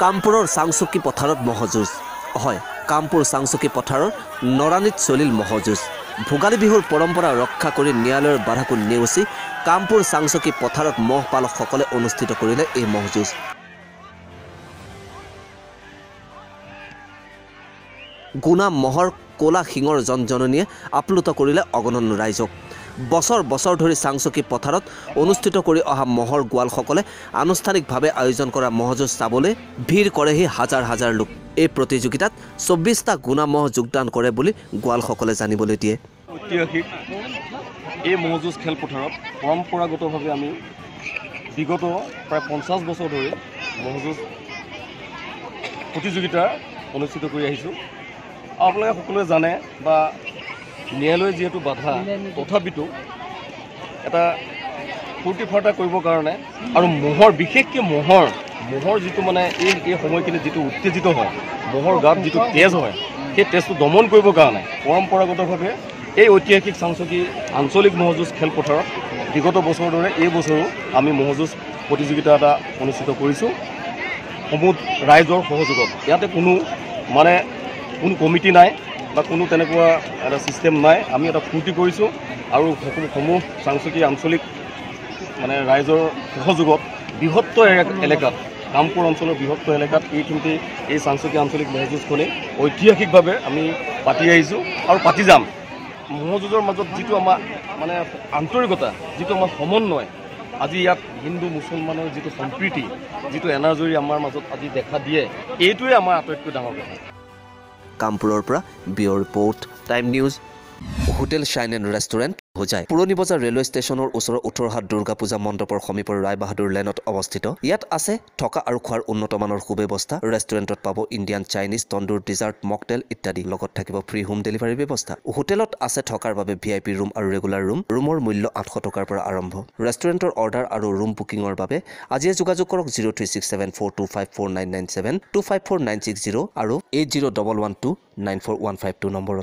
কামপুৰৰ চাংচুকী পথাৰত মহযুঁজ হয় কামপুৰ চাংচুকী পথাৰৰ নৰানীত চলিল মহযুঁজ ভোগালী বিহুৰ পৰম্পৰা ৰক্ষা কৰি ন্যায়ালয়ৰ বাধাকো নেওচি কামপুৰ চাংচুকী পথাৰত মহ পালকসকলে অনুষ্ঠিত কৰিলে এই মহযুঁজ গুণা মহৰ কোলা শিঙৰ জনজননীয়ে আপ্লুত কৰিলে অগণন ৰাইজক বছৰ বছৰ ধৰি চাংচুকী পথাৰত অনুষ্ঠিত কৰি অহা মহৰ গোৱালসকলে আনুষ্ঠানিকভাৱে আয়োজন কৰা মহযুঁজ চাবলৈ ভিৰ কৰেহি হাজাৰ হাজাৰ লোক এই প্ৰতিযোগিতাত 24টা গুণা মহ যোগদান কৰে বুলি গোৱালসকলে জানিবলৈ দিয়ে ঐতিহাসিক এই মহযুঁজ খেলপথাৰত পৰম্পৰাগতভাৱে আমি বিগত প্ৰায় 50 বছৰ ধৰি মহযুঁজ প্ৰতিযোগিতা অনুষ্ঠিত কৰি আহিছোঁ আপোনালোকে সকলোৱে জানে বা ন্যায়ালয়ে যেহেতু বাধা তথাপিতো এটা ফূৰ্তি ফাৰ্তা কৰিবৰ কাৰণে আৰু মহৰ বিশেষকৈ মহৰ যিটো মানে এই সময়খিনি যিটো উত্তেজিত হয় মহৰ গাত যিটো তেজ হয় সেই তেজটো দমন কৰিবৰ কাৰণে পৰম্পৰাগতভাৱে এই ঐতিহাসিক চাংচুকী আঞ্চলিক মহযুঁজ খেলপথাৰত বিগত বছৰৰ দৰে এই বছৰো আমি মহযুঁজ প্ৰতিযোগিতা এটা অনুষ্ঠিত কৰিছোঁ সমূহ ৰাইজৰ সহযোগত ইয়াতে কোনো কমিটি নাই বা কোনো তেনেকুৱা এটা ছিষ্টেম নাই আমি এটা ফূৰ্তি কৰিছোঁ আৰু সমূহ চাংচুকী আঞ্চলিক মানে ৰাইজৰ সহযোগত বৃহত্তৰ এলেকাত কামপুৰ অঞ্চলৰ বৃহত্তৰ এলেকাত এইখিনিতে এই চাংচুকী আঞ্চলিক মহযুঁজখনেই ঐতিহাসিকভাৱে আমি পাতি আহিছোঁ আৰু পাতি যাম মহযুঁজৰ মাজত যিটো আমাৰ মানে আন্তৰিকতা যিটো আমাৰ সমন্বয় আজি ইয়াত হিন্দু মুছলমানৰ যিটো সম্প্ৰীতি যিটো এনাজৰি আমাৰ মাজত আজি দেখা দিয়ে এইটোৱে আমাৰ আটাইতকৈ ডাঙৰ কথা কামপুৰৰ পৰা bureau report Time News hotel Shine and restaurant Hojai পুৰণি বজাৰ ৰেলৱে ষ্টেচনৰ ওচৰৰ 18হাত দুৰ্গা পূজা মণ্ডপৰ সমীপৰ ৰায়বাহাদুৰ লেনত অৱস্থিত ইয়াত আছে থকা আৰু খোৱাৰ উন্নতমানৰ সুব্যৱস্থা ৰেষ্টুৰেণ্টত পাব ইণ্ডিয়ান চাইনিজ তন্দুৰ ডিজাৰ্ট মকটেল ইত্যাদি লগত থাকিব ফ্ৰী হোম ডেলিভাৰী ব্যৱস্থা হোটেলত আছে থকাৰ বাবে VIP ৰুম আৰু ৰেগুলাৰ ৰুমৰ মূল্য 800 টকাৰ পৰা আৰম্ভ ৰেষ্টুৰেণ্টৰ অৰ্ডাৰ আৰু ৰুম বুকিঙৰ বাবে আজিয়ে যোগাযোগ কৰক 036742549997 254960 আৰু 8011294152 নম্বৰত